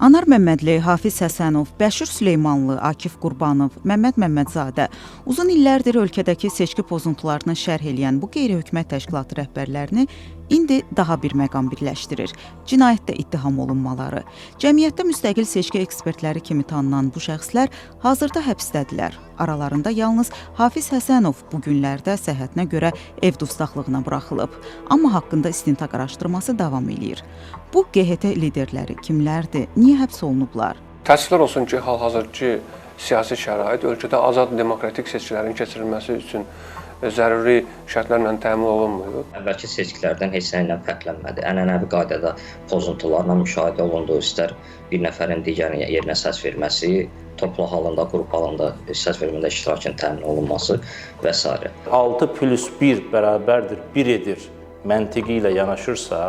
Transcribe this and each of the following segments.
Anar Məmmədli, Hafiz Həsənov, Bəşir Süleymanlı, Akif Qurbanov, Məmməd Məmmədzadə uzun illərdir ölkədəki seçki pozuntularını şərh eləyən bu qeyri-hökumət təşkilatı rəhbərlərini indi daha bir məqam birləşdirir. Cinayətdə ittiham olunmaları. Cəmiyyətdə müstəqil seçki ekspertləri kimi tanınan bu şəxslər hazırda həbsdədirlər. Aralarında yalnız Hafiz Həsənov bu günlərdə səhhətinə görə ev dustaqlığına buraxılıb. Amma haqqında istintaq araşdırması davam eləyir. Bu QHT liderləri kimlərdir? Niyə həbs olunublar? Təəssüflər olsun ki, hal-hazırki siyasi şərait ölkədə azad demokratik seçkilərin keçirilməsi üçün zəruri şərtlərlə təmin olunmuyor. Əvvəlki seçkilərdən heç nə ilə fərqlənmədi. Ənənəvi qaydada pozuntularla müşahidə olunduğu, istər bir nəfərin digərin yerinə səs verməsi, toplu halında, qrup halında səs vermədə iştirakın təmin olunması və s. 6+1 bərabərdir, 1 edir məntiqi ilə yanaşırsa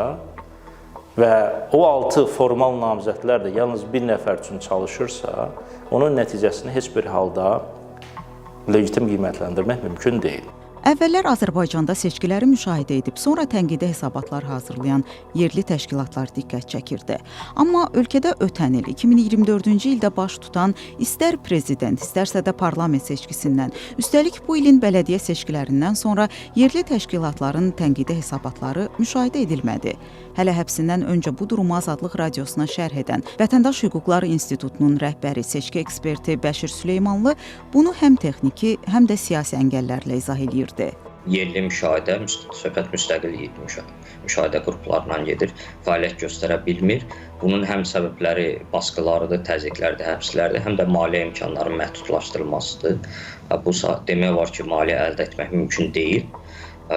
və o 6 formal namizədlər də yalnız bir nəfər üçün çalışırsa, onun nəticəsini heç bir halda legitim qiymətləndirmək mümkün deyil. Əvvəllər Azərbaycanda seçkiləri müşahidə edib, sonra tənqidi hesabatlar hazırlayan yerli təşkilatlar diqqət çəkirdi. Amma ölkədə ötən il 2024-cü ildə baş tutan istər prezident, istərsə də parlament seçkisindən, üstəlik bu ilin bələdiyyə seçkilərindən sonra yerli təşkilatların tənqidi hesabatları müşahidə edilmədi. Hələ həbsindən öncə bu durumu Azadlıq Radiosuna şərh edən Vətəndaş Hüquqları İnstitutunun rəhbəri, seçki eksperti Bəşir Süleymanlı bunu həm texniki, həm də siyasi əngəllərlə izah edirdi. Yerli müşahidə, söhbət müstəqil müşahidə qruplarından gedir, fəaliyyət göstərə bilmir. Bunun həm səbəbləri baskılarıdır, təzyiqlərdir, həbslərdir, həm də maliyyə imkanlarının məhdudlaşdırılmasıdır. Bu demək olar ki, maliyyə əldə etmək mümkün deyil.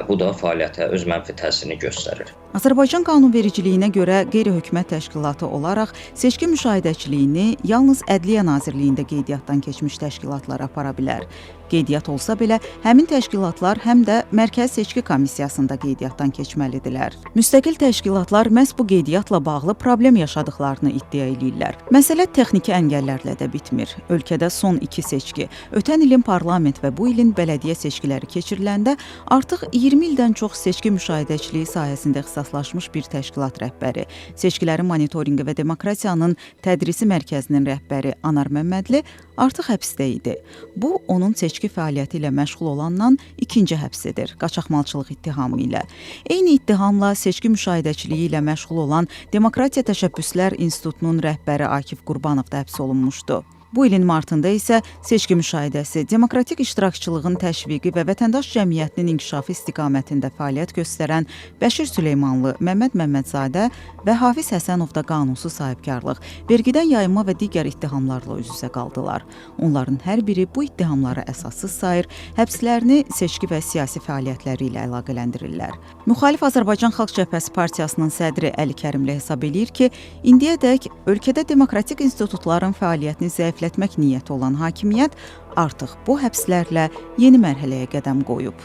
Bu da fəaliyyətə öz mənfi təsirini göstərir. Azərbaycan qanunvericiliyinə görə qeyri-hökumət təşkilatı olaraq seçki müşahidəçiliyini yalnız Ədliyyə Nazirliyində qeydiyyatdan keçmiş təşkilatlar apara bilər. Qeydiyyat olsa belə, həmin təşkilatlar həm də Mərkəzi Seçki Komissiyasında qeydiyyatdan keçməlidirlər. Müstəqil təşkilatlar məhz bu qeydiyyatla bağlı problem yaşadıqlarını iddia edirlər. Məsələ texniki əngəllərlə də bitmir. Ölkədə son 2 seçki, ötən ilin parlament və bu ilin bələdiyyə seçkiləri keçiriləndə artıq 20 ildən çox seçki müşahidəçiliyi sahəsində ixtisaslaşmış bir təşkilat rəhbəri, seçkilərin monitorinqi və demokratiyanın tədrisi mərkəzinin rəhbəri Anar Məmmədli artıq həbsdə idi. Bu, onun seçki fəaliyyəti ilə məşğul olandan ikinci həbsidir, qaçaqmalçılıq ittihamı ilə. Eyni ittihamla seçki müşahidəçiliyi ilə məşğul olan Demokratiya Təşəbbüslər İnstitutunun rəhbəri Akif Qurbanov da həbs olunmuşdu. Bu ilin martında isə seçki müşahidəsi, demokratik iştirakçılığın təşviqi və vətəndaş cəmiyyətinin inkişafı istiqamətində fəaliyyət göstərən Bəşir Süleymanlı, Məmməd Məmmədzadə və Hafiz Həsənov da qanunsuz sahibkarlıq, vergidən yayınma və digər ittihamlarla üz-üzə qaldılar. Onların hər biri bu ittihamları əsassız sayır, həbslərini seçki və siyasi fəaliyyətləri ilə əlaqələndirirlər. Müxalif Azərbaycan Xalq Cəbhəsi Partiyasının sədri Əli Kərimli hesab eləyir ki, indiyədək ölkədə demokratik institutların fəaliyyətini zəiflətmək niyyəti olan hakimiyyət artıq bu həbslərlə yeni mərhələyə qədəm qoyub.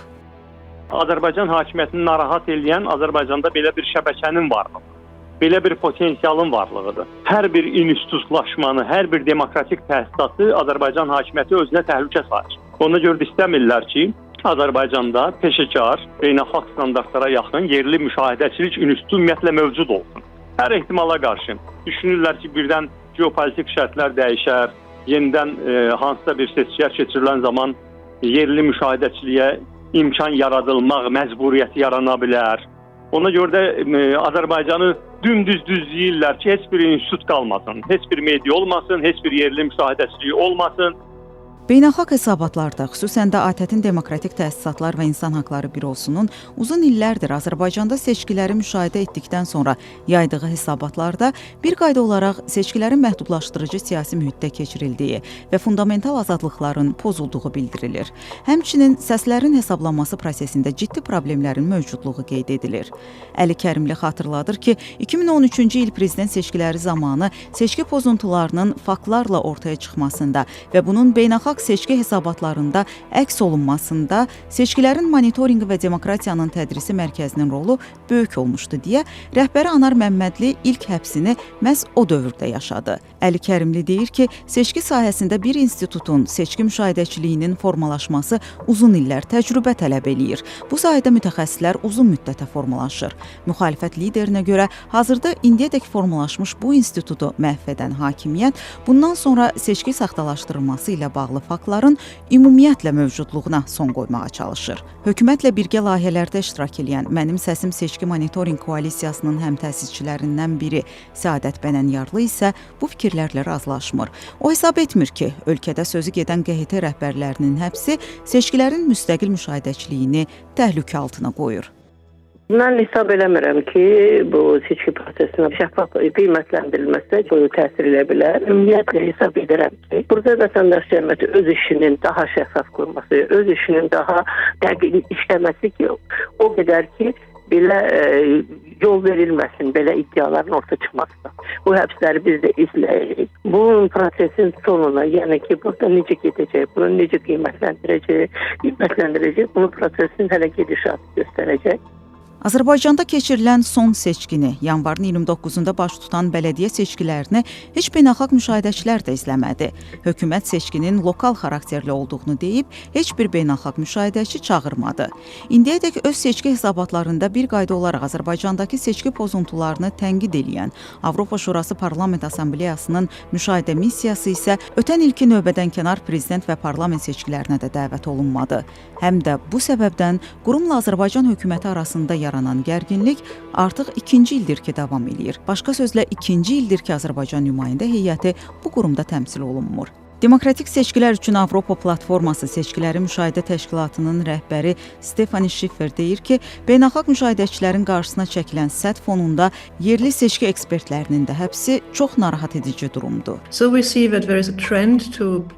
Azərbaycan hakimiyyətini narahat edən Azərbaycanda belə bir şəbəkənin varlığı, belə bir potensialın varlığıdır. Hər bir institutlaşmanı, hər bir demokratik təsisatı Azərbaycan hakimiyyəti özünə təhlükə sayır. Ona görə də istəmirlər ki, Azərbaycanda peşəkar, beynəlxalq standartlara yaxın yerli müşahidəçilik institutu ümumiyyətlə mövcud olsun. Hər ehtimala qarşı düşünürlər ki, birdən geopolitik şərtlər dəyişər, yenidən hansısa bir seçkilər keçirilən zaman yerli müşahidəçiliyə imkan yaradılmaq məcburiyyəti yarana bilər. Ona görə də Azərbaycanı dümdüz düzləyirlər ki, heç bir institut qalmasın, heç bir media olmasın, heç bir yerli müşahidəçiliyi olmasın. Beynəlxalq hesabatlarda, xüsusən də ATƏT-in Demokratik Təsisatlar və İnsan Haqları Bürosunun uzun illərdir Azərbaycanda seçkiləri müşahidə etdikdən sonra yaydığı hesabatlarda bir qayda olaraq seçkilərin məhdudlaşdırıcı siyasi mühitdə keçirildiyi və fundamental azadlıqların pozulduğu bildirilir. Həmçinin səslərin hesablanması prosesində ciddi problemlərin mövcudluğu qeyd edilir. Əli Kərimli xatırladır ki, 2013-cü il prezident seçkiləri zamanı seçki pozuntularının faktlarla ortaya çıxmasında və bunun beynəlxalq beynəlxalq seçki hesabatlarında əks olunmasında seçkilərin monitorinqi və demokratiyanın tədrisi mərkəzinin rolu böyük olmuşdu deyə rəhbəri Anar Məmmədli ilk həbsini məhz o dövrdə yaşadı. Əli Kərimli deyir ki, seçki sahəsində bir institutun seçki müşahidəçiliyinin formalaşması uzun illər təcrübə tələb eləyir. Bu sahədə mütəxəssislər uzun müddətə formalaşır. Müxalifət liderinə görə hazırda indiyədək formalaşmış bu institutu məhv edən hakimiyyət bundan sonra seçki saxtalaşdırılması ilə bağlı faktların ümumiyyətlə mövcudluğuna son qoymağa çalışır. Hökumətlə birgə layihələrdə iştirak edən Mənim Səsim Seçki Monitorinq Koalisiyasının həmtəsisçilərindən biri Səadət Bənənyarlı isə bu fikirlərlə razılaşmır. O hesab etmir ki, ölkədə sözü gedən QHT rəhbərlərinin həbsi seçkilərin müstəqil müşahidəçiliyini təhlükə altına qoyur. Mən hesab eləmirəm ki, bu seçki prosesinin şəffaf qiymətləndirilməsi təsir edə bilər. Ümumiyyətlə hesab edirəm ki, burada vətəndaş cəmiyyəti öz işinin daha şəffaf qurması, öz işinin daha dəqiq işləməsi ki, o qədər ki, belə yol verilməsin, belə iddiaların ortaya çıxmasına. Bu həbsləri biz də izləyirik. Bu prosesin sonuna, yəni ki, burada necə gedəcək, bunu necə qiymətləndirəcək, bunu prosesin hələ gedişatı göstərəcək. Azərbaycanda keçirilən son seçkini, yanvarın 29-da baş tutan bələdiyyə seçkilərini heç beynəlxalq müşahidəçilər də izləmədi. Hökumət seçkinin lokal xarakterli olduğunu deyib, heç bir beynəlxalq müşahidəçi çağırmadı. İndiyədək öz seçki hesabatlarında bir qayda olaraq Azərbaycandakı seçki pozuntularını tənqid edən Avropa Şurası Parlament Assambleyasının müşahidə missiyası isə ötən ilki növbədənkənar prezident və parlament seçkilərinə də dəvət olunmadı. Həm də bu səbəbdən qurumla Azərbaycan hökuməti arasında yaranan gərginlik artıq ikinci ildir ki, davam edir. Başqa sözlə, ikinci ildir ki, Azərbaycan nümayəndə heyəti bu qurumda təmsil olunmur. Demokratik seçkilər üçün Avropa platforması seçkiləri müşahidə təşkilatının rəhbəri Stefanie Schiffer deyir ki, beynəlxalq müşahidəçilərin qarşısına çəkilən sədd fonunda yerli seçki ekspertlərinin də həbsi çox narahat edici durumdur.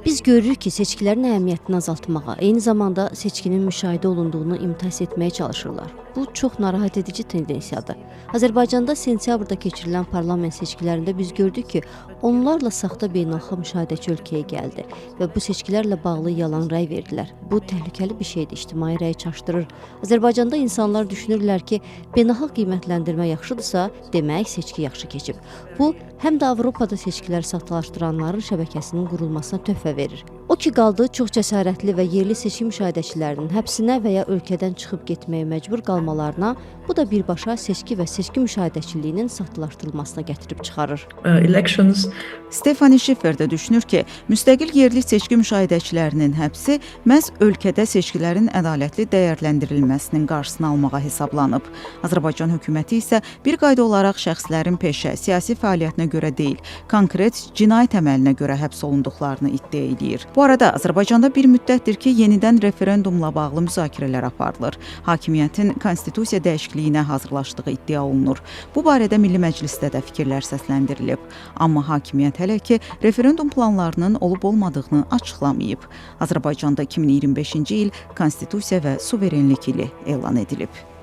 Biz görürük ki, seçkilərin əhəmiyyətini azaltmağa, eyni zamanda seçkinin müşahidə olunduğunu imtihas etməyə çalışırlar. Bu çox narahat edici tendensiyadır. Azərbaycanda sentyabrda keçirilən parlament seçkilərində biz gördük ki, onlarla saxta beynəlxalq müşahidəçi ölkəyə gəldi və bu seçkilərlə bağlı yalan rəy verdilər. Bu təhlükəli bir şeydir, ictimai rəyi çaşdırır. Azərbaycanda insanlar düşünürlər ki, beynəlxalq qiymətləndirmə yaxşıdırsa, demək seçki yaxşı keçib. Bu, həm də Avropada seçkiləri saxtalaşdıranların şəbəkəsinin qurulmasına töhfə verir. O ki qaldı, çox cəsarətli və yerli seçki müşahidəçilərinin həbsinə və ya ölkədən çıxıb getməyə məcbur qalmalarına, bu da birbaşa seçki və seçki müşahidəçiliyinin saxtalaşdırılmasına gətirib çıxarır. Stefanie Schiffer də düşünür ki, müstəqil yerli seçki müşahidəçilərinin həbsi məhz ölkədə seçkilərin ədalətli dəyərləndirilməsinin qarşısını almağa hesablanıb. Azərbaycan hökuməti isə bir qayda olaraq şəxslərin peşə, siyasi fəaliyyətinə görə deyil, konkret cinayət əməlinə görə həbs olunduqlarını iddia edir. Bu arada Azərbaycanda bir müddətdir ki, yenidən referendumla bağlı müzakirələr aparılır. Hakimiyyətin konstitusiya dəyişikliyinə hazırlaşdığı iddia olunur. Bu barədə Milli Məclisdə də fikirlər səsləndirilib. Amma hakimiyyət hələ ki, referendum planlarının olub-olmadığını açıqlamayıb. Azərbaycanda 2025-ci il konstitusiya və suverenlik ili elan edilib.